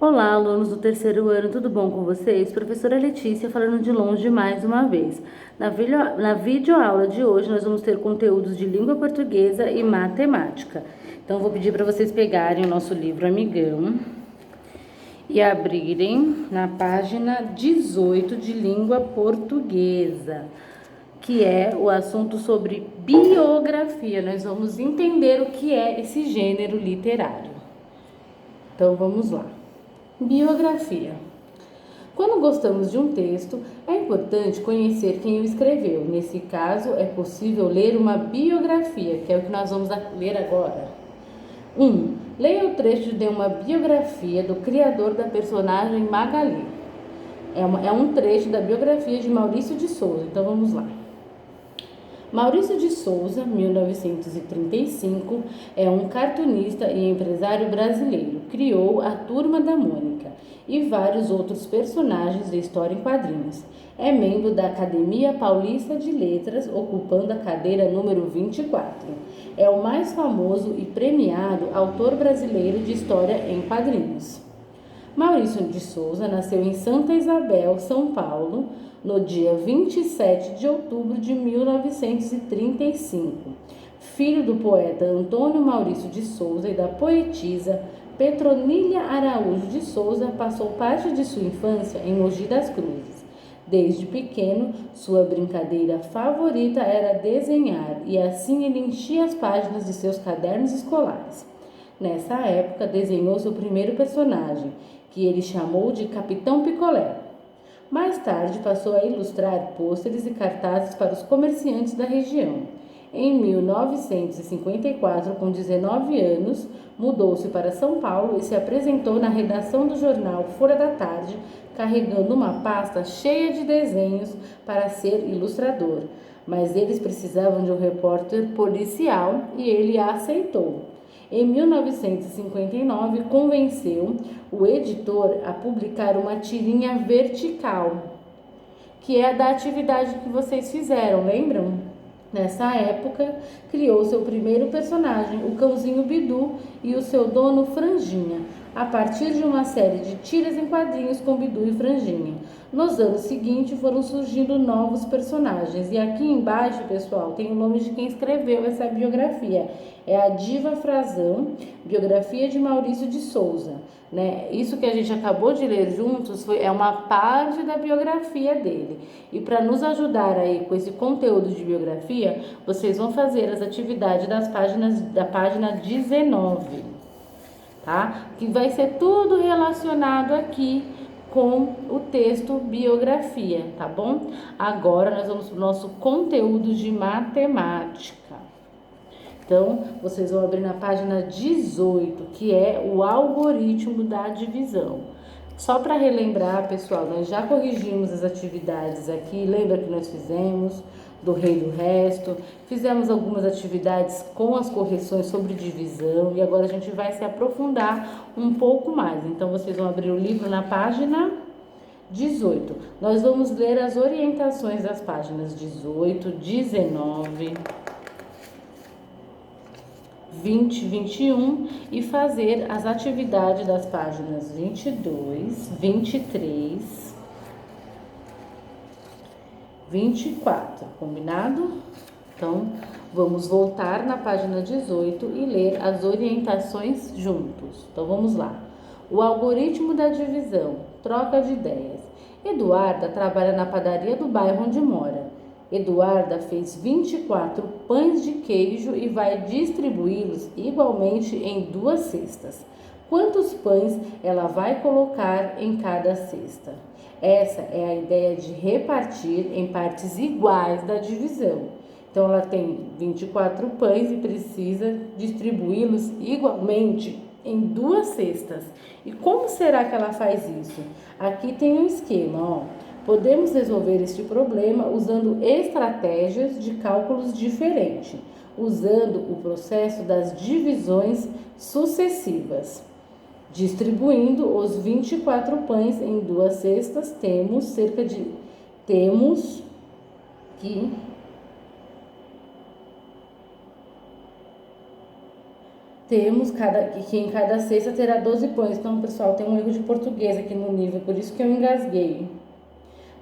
Olá, alunos do terceiro ano, tudo bom com vocês? Professora Letícia falando de longe mais uma vez. Na videoaula de hoje, nós vamos ter conteúdos de língua portuguesa e matemática. Então, vou pedir para vocês pegarem o nosso livro Amigão e abrirem na página 18 de língua portuguesa, que é o assunto sobre biografia. Nós vamos entender o que é esse gênero literário. Então, vamos lá. Biografia. Quando gostamos de um texto, é importante conhecer quem o escreveu. Nesse caso, é possível ler uma biografia, que é o que nós vamos ler agora. 1. Leia o trecho de uma biografia do criador da personagem Magali. É um trecho da biografia de Maurício de Souza. Então, vamos lá. Maurício de Souza, 1935, é um cartunista e empresário brasileiro. Criou a Turma da Mônica e vários outros personagens de história em quadrinhos. É membro da Academia Paulista de Letras, ocupando a cadeira número 24. É o mais famoso e premiado autor brasileiro de história em quadrinhos. Maurício de Souza nasceu em Santa Isabel, São Paulo, no dia 27 de outubro de 1935. Filho do poeta Antônio Maurício de Souza e da poetisa Petronília Araújo de Souza, passou parte de sua infância em Mogi das Cruzes. Desde pequeno, sua brincadeira favorita era desenhar e assim ele enchia as páginas de seus cadernos escolares. Nessa época, desenhou seu primeiro personagem, que ele chamou de Capitão Picolé. Mais tarde, passou a ilustrar pôsteres e cartazes para os comerciantes da região. Em 1954, com 19 anos, mudou-se para São Paulo e se apresentou na redação do jornal Folha da Tarde, carregando uma pasta cheia de desenhos para ser ilustrador. Mas eles precisavam de um repórter policial e ele a aceitou. Em 1959, convenceu o editor a publicar uma tirinha vertical, que é a da atividade que vocês fizeram, lembram? Nessa época, criou seu primeiro personagem, o cãozinho Bidu, e o seu dono Franjinha, a partir de uma série de tiras em quadrinhos com Bidu e Franjinha. Nos anos seguintes foram surgindo novos personagens. E aqui embaixo, pessoal, tem o nome de quem escreveu essa biografia. É a Diva Frazão, biografia de Maurício de Souza. Né? Isso que a gente acabou de ler juntos é uma parte da biografia dele. E para nos ajudar aí com esse conteúdo de biografia, vocês vão fazer as atividades da página 19, tá? Que vai ser tudo relacionado aqui com o texto biografia, tá bom? Agora nós vamos para o nosso conteúdo de matemática. Então, vocês vão abrir na página 18, que é o algoritmo da divisão. Só para relembrar, pessoal, nós já corrigimos as atividades aqui, lembra que nós fizemos do rei do resto, fizemos algumas atividades com as correções sobre divisão e agora a gente vai se aprofundar um pouco mais. Então, vocês vão abrir o livro na página 18. Nós vamos ler as orientações das páginas 18, 19... 20, 21 e fazer as atividades das páginas 22, 23, 24, combinado? Então, vamos voltar na página 18 e ler as orientações juntos. Então, vamos lá. O algoritmo da divisão, troca de ideias. Eduarda trabalha na padaria do bairro onde mora. Eduarda fez 24 pães de queijo e vai distribuí-los igualmente em 2 cestas. Quantos pães ela vai colocar em cada cesta? Essa é a ideia de repartir em partes iguais da divisão. Então, ela tem 24 pães e precisa distribuí-los igualmente em 2 cestas. E como será que ela faz isso? Aqui tem um esquema, ó. Podemos resolver este problema usando estratégias de cálculos diferentes, usando o processo das divisões sucessivas. Distribuindo os 24 pães em 2 cestas, temos temos que em cada cesta terá 12 pães. Então, pessoal, tem um erro de português aqui no livro, por isso que eu engasguei.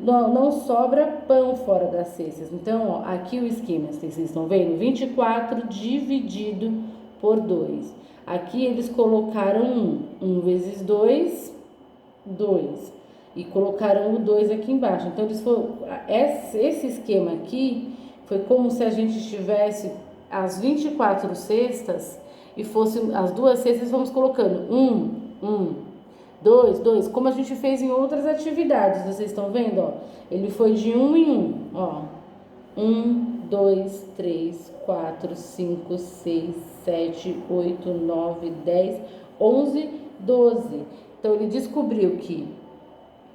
Não sobra pão fora das cestas. Então, ó, aqui o esquema, vocês estão vendo? 24 dividido por 2. Aqui eles colocaram 1. 1 vezes 2, 2. E colocaram o 2 aqui embaixo. Então, esse esquema aqui foi como se a gente tivesse as 24 cestas e fosse as duas cestas, vamos colocando 1, 2, 2, como a gente fez em outras atividades. Vocês estão vendo, ó? Ele foi de 1 em 1, ó. 1, 2, 3, 4, 5, 6, 7, 8, 9, 10, 11, 12. Então, ele descobriu que,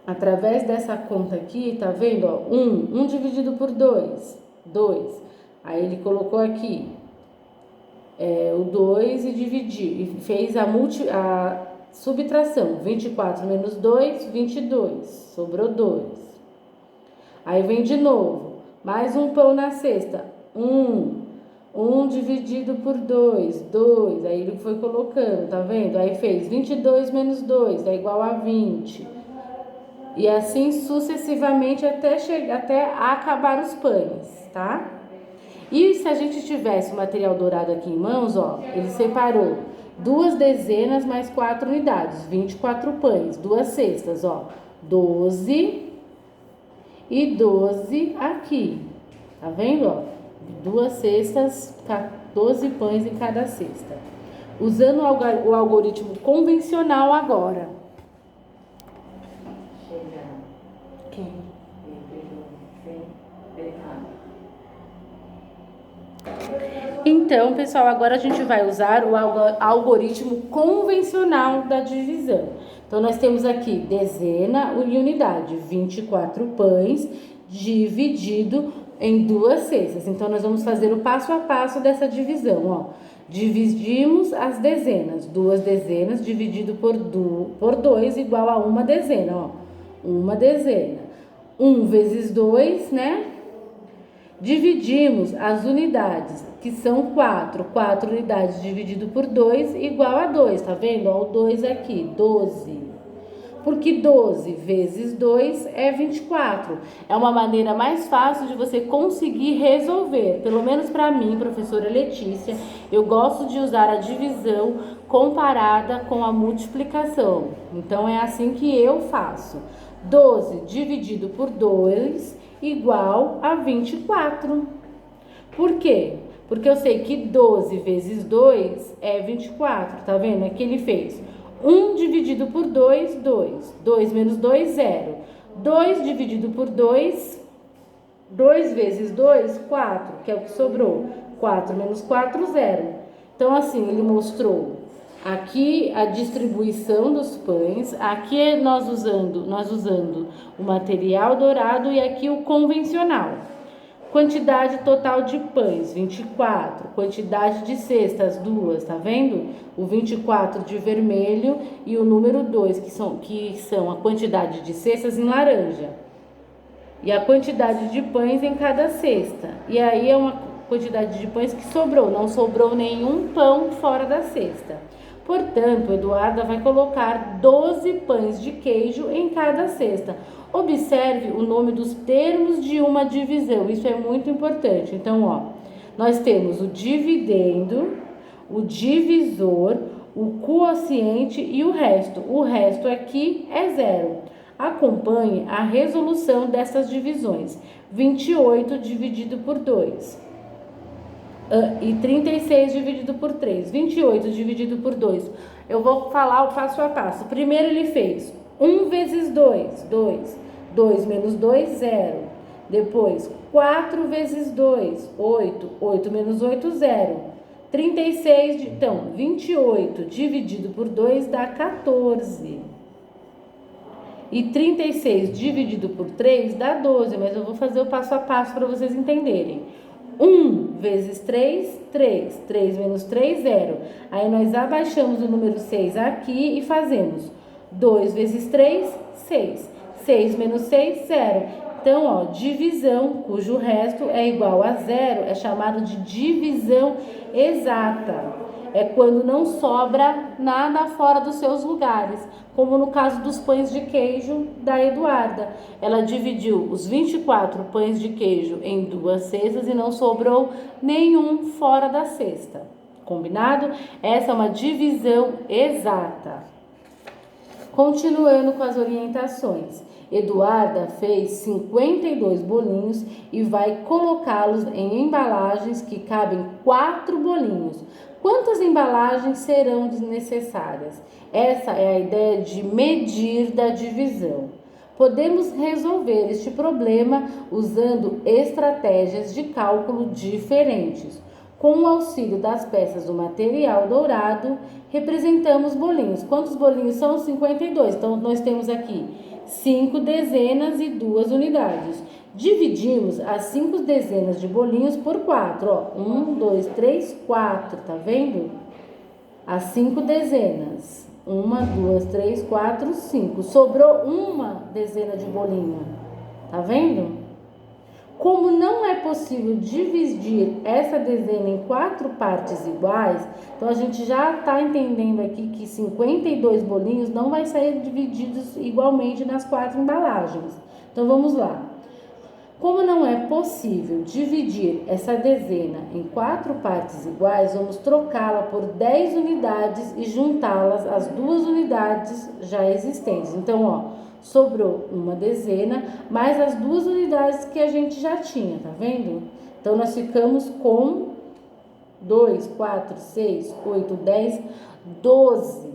através dessa conta aqui, tá vendo, ó? 1 dividido por 2, 2. Aí, ele colocou aqui o 2 e dividiu, e fez a subtração. 24 menos 2, 22. Sobrou 2. Aí, vem de novo. Mais um pão na cesta. 1 dividido por 2, 2. Aí ele foi colocando, tá vendo? Aí fez 22 menos 2, é igual a 20. E assim sucessivamente até acabar os pães, tá? E se a gente tivesse o material dourado aqui em mãos, ó, ele separou 2 dezenas mais 4 unidades, 24 pães, 2 cestas, ó, 12 e 12 aqui, tá vendo, ó? 2 cestas, 12 pães em cada cesta. Usando o algoritmo convencional agora. Quem? Então, pessoal, agora a gente vai usar o algoritmo convencional da divisão. Então, nós temos aqui dezena e unidade, 24 pães dividido em 2 cestas. Então, nós vamos fazer o passo a passo dessa divisão, ó. Dividimos as dezenas, 2 dezenas dividido por 2 igual a 1 dezena, ó. 1 dezena. 1 vezes 2, né? Dividimos as unidades, que são 4. 4 unidades dividido por 2 igual a 2, tá vendo? Ó, o 2 aqui, 12. Porque 12 vezes 2 é 24. É uma maneira mais fácil de você conseguir resolver. Pelo menos para mim, professora Letícia, eu gosto de usar a divisão comparada com a multiplicação. Então, é assim que eu faço. 12 dividido por 2 igual a 24. Por quê? Porque eu sei que 12 vezes 2 é 24, tá vendo? Aqui ele fez 1 dividido por 2, 2. 2 menos 2, 0. 2 dividido por 2, 2 vezes 2, 4, que é o que sobrou. 4 menos 4, 0. Então, assim, ele mostrou aqui a distribuição dos pães, aqui nós usando o material dourado e aqui o convencional. Quantidade total de pães, 24. Quantidade de cestas, 2, tá vendo? O 24 de vermelho e o número 2, que são a quantidade de cestas em laranja. E a quantidade de pães em cada cesta. E aí é uma quantidade de pães que sobrou, não sobrou nenhum pão fora da cesta. Portanto, Eduarda vai colocar 12 pães de queijo em cada cesta. Observe o nome dos termos de uma divisão, isso é muito importante. Então, ó, nós temos o dividendo, o divisor, o quociente e o resto. O resto aqui é 0. Acompanhe a resolução dessas divisões. 28 dividido por 2. E 36 dividido por 3. 28 dividido por 2. Eu vou falar o passo a passo. Primeiro ele fez 1 vezes 2, 2. 2 menos 2, 0. Depois, 4 vezes 2, 8. 8 menos 8, 0. 36, então, 28 dividido por 2 dá 14. E 36 dividido por 3 dá 12, mas eu vou fazer o passo a passo para vocês entenderem. 1 vezes 3, 3. 3 menos 3, 0. Aí nós abaixamos o número 6 aqui e fazemos 2 vezes 3, 6. 6 menos 6, 0. Então, ó, divisão, cujo resto é igual a 0, é chamado de divisão exata. é quando não sobra nada fora dos seus lugares, como no caso dos pães de queijo da Eduarda. Ela dividiu os 24 pães de queijo em 2 cestas e não sobrou nenhum fora da cesta. Combinado? Essa é uma divisão exata. Continuando com as orientações. Eduarda fez 52 bolinhos e vai colocá-los em embalagens que cabem 4 bolinhos. Quantas embalagens serão necessárias? Essa é a ideia de medir da divisão. Podemos resolver este problema usando estratégias de cálculo diferentes. Com o auxílio das peças do material dourado, representamos bolinhos. Quantos bolinhos são? 52. Então, nós temos aqui 5 dezenas e 2 unidades. Dividimos as 5 dezenas de bolinhos por 4. Ó, 1, 2, 3, 4. Tá vendo? As 5 dezenas. 1, 2, 3, 4, 5. Sobrou uma dezena de bolinho. Tá vendo? Como não é possível dividir essa dezena em 4 partes iguais, então a gente já está entendendo aqui que 52 bolinhos não vai sair divididos igualmente nas 4 embalagens. Então vamos lá. Como não é possível dividir essa dezena em 4 partes iguais, vamos trocá-la por 10 unidades e juntá-las às 2 unidades já existentes. Então, ó, sobrou uma dezena, mais as 2 unidades que a gente já tinha, tá vendo? Então, nós ficamos com 2, 4, 6, 8, 10, 12.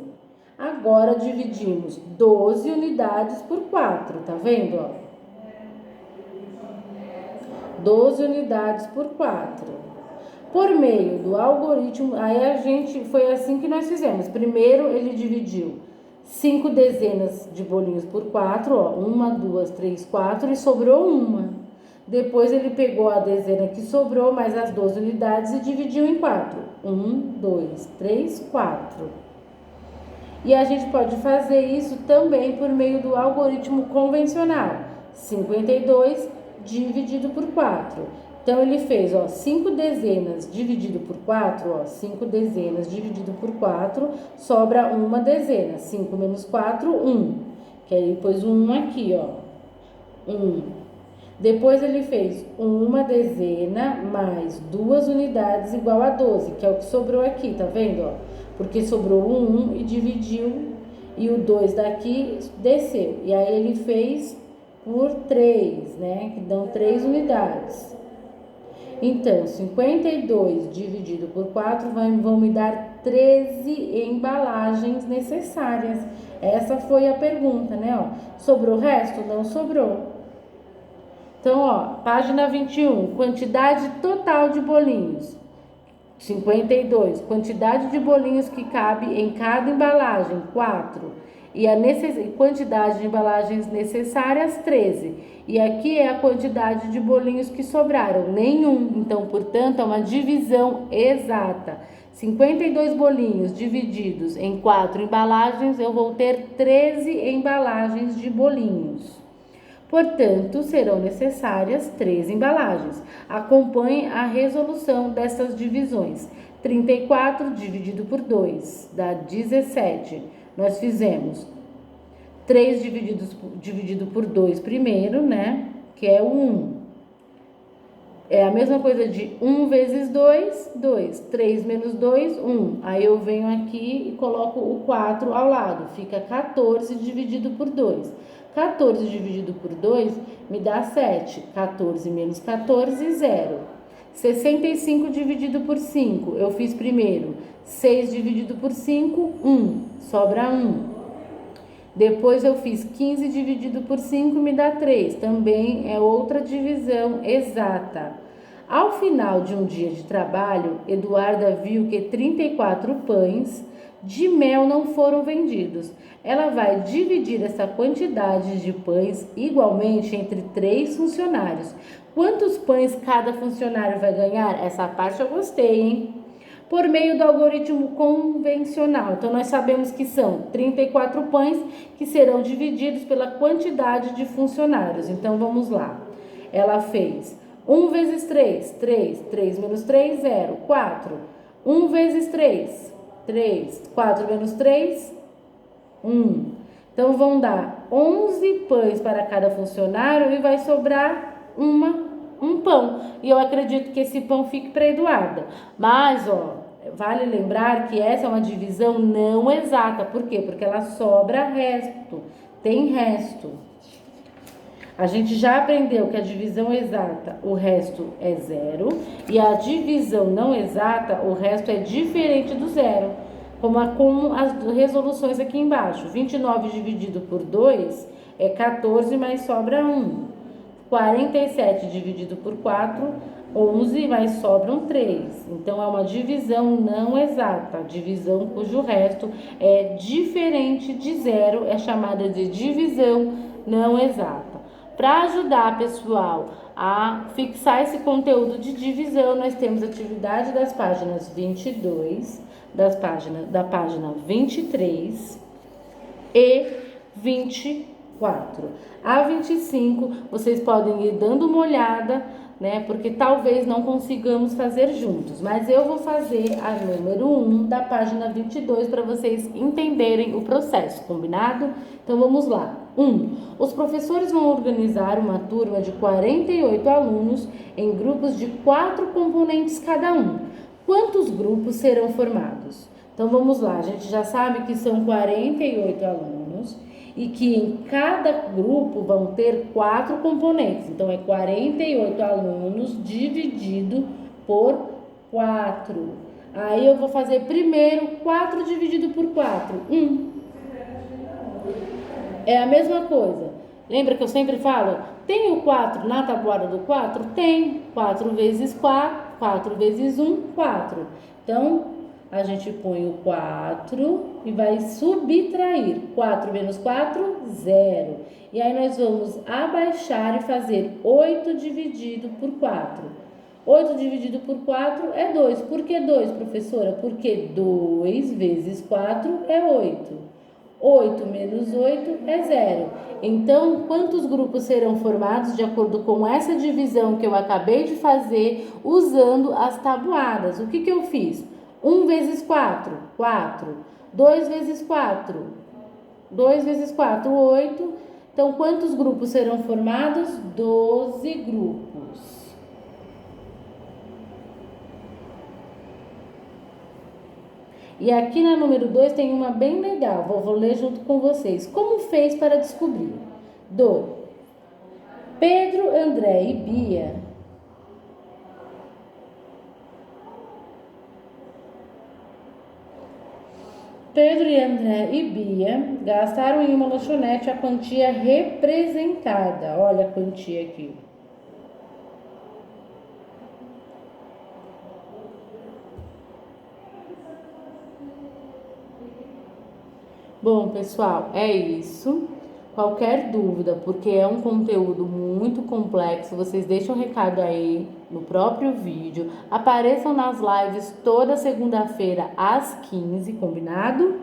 Agora, dividimos 12 unidades por 4, tá vendo, ó? 12 unidades por 4. Por meio do algoritmo, foi assim que nós fizemos. Primeiro, ele dividiu 5 dezenas de bolinhos por 4, ó, 1, 2, 3, 4 e sobrou uma. Depois ele pegou a dezena que sobrou, mais as 12 unidades e dividiu em 4. 1, 2, 3, 4. E a gente pode fazer isso também por meio do algoritmo convencional. 52 dividido por 4. Então, ele fez, ó, 5 dezenas dividido por 4, ó, 5 dezenas dividido por 4, sobra uma dezena. 5 menos 4, 1. Que aí ele pôs um aqui, ó. 1. Depois, ele fez uma dezena mais 2 unidades igual a 12, que é o que sobrou aqui, tá vendo, ó? Porque sobrou um e dividiu, e o 2 daqui desceu. E aí, ele fez por 3, né? Que dão 3 unidades. Então, 52 dividido por 4 vão me dar 13 embalagens necessárias. Essa foi a pergunta, né? Ó, sobrou o resto? Não sobrou. Então, ó, página 21, quantidade total de bolinhos. 52, quantidade de bolinhos que cabe em cada embalagem, 4. E a quantidade de embalagens necessárias, 13. E aqui é a quantidade de bolinhos que sobraram, nenhum. Então, portanto, é uma divisão exata. 52 bolinhos divididos em 4 embalagens, eu vou ter 13 embalagens de bolinhos. Portanto, serão necessárias 13 embalagens. Acompanhe a resolução dessas divisões. 34 dividido por 2 dá 17. Nós fizemos 3 dividido por 2 primeiro, né? Que é o 1. É a mesma coisa de 1 vezes 2, 2. 3 menos 2, 1. Aí eu venho aqui e coloco o 4 ao lado. Fica 14 dividido por 2. 14 dividido por 2 me dá 7. 14 menos 14, 0. 65 dividido por 5, eu fiz primeiro. 6 dividido por 5, 1. Sobra 1. Depois eu fiz 15 dividido por 5, me dá 3. Também é outra divisão exata. Ao final de um dia de trabalho, Eduarda viu que 34 pães de mel não foram vendidos. Ela vai dividir essa quantidade de pães igualmente entre 3 funcionários. Quantos pães cada funcionário vai ganhar? Essa parte eu gostei, hein? Por meio do algoritmo convencional. Então, nós sabemos que são 34 pães que serão divididos pela quantidade de funcionários. Então, vamos lá. Ela fez 1 vezes 3, 3. 3 menos 3, 0. 4. 1 vezes 3, 3. 4 menos 3, 1. Então, vão dar 11 pães para cada funcionário e vai sobrar um pão. E eu acredito que esse pão fique para Eduarda. Mas, vale lembrar que essa é uma divisão não exata. Por quê? Porque ela sobra resto. Tem resto. A gente já aprendeu que a divisão exata, o resto é 0. E a divisão não exata, o resto é diferente do 0. Como as resoluções aqui embaixo. 29 dividido por 2 é 14, mas sobra 1. 47 dividido por 4, 11, mas sobram 3. Então, é uma divisão não exata. Divisão cujo resto é diferente de 0 é chamada de divisão não exata. Para ajudar, pessoal, a fixar esse conteúdo de divisão, nós temos atividade das páginas 22, da página 23 e 24. A 25, vocês podem ir dando uma olhada, né? Porque talvez não consigamos fazer juntos. Mas eu vou fazer a número 1 da página 22 para vocês entenderem o processo, combinado? Então, vamos lá. 1. Os professores vão organizar uma turma de 48 alunos em grupos de 4 componentes cada um. Quantos grupos serão formados? Então, vamos lá. A gente já sabe que são 48 alunos e que em cada grupo vão ter 4 componentes. Então, é 48 alunos dividido por 4. Aí, eu vou fazer primeiro 4 dividido por 4. 1. É a mesma coisa. Lembra que eu sempre falo? Tem o 4 na tabuada do 4? Tem. 4 vezes 4, 4 vezes 1, 4. Então, a gente põe o 4 e vai subtrair. 4 menos 4, 0. E aí, nós vamos abaixar e fazer 8 dividido por 4. 8 dividido por 4 é 2. Por que 2, professora? Porque 2 vezes 4 é 8. 8 menos 8 é 0. Então, quantos grupos serão formados de acordo com essa divisão que eu acabei de fazer usando as tabuadas? O que eu fiz? 1 vezes 4, 4. 2 vezes 4, 2 vezes 4, 8. Então, quantos grupos serão formados? 12 grupos. E aqui na número 2 tem uma bem legal, vou ler junto com vocês. Como fez para descobrir? Pedro, André e Bia gastaram em uma lanchonete a quantia representada. Olha a quantia aqui. Bom, pessoal, é isso. Qualquer dúvida, porque é um conteúdo muito complexo, vocês deixam um recado aí no próprio vídeo. Apareçam nas lives toda segunda-feira às 15, combinado?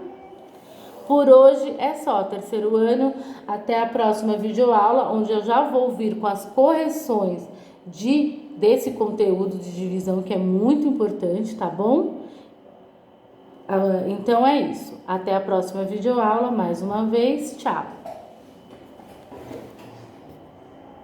Por hoje é só, terceiro ano. Até a próxima videoaula, onde eu já vou vir com as correções desse conteúdo de divisão, que é muito importante, tá bom? Então é isso. Até a próxima videoaula, mais uma vez. Tchau!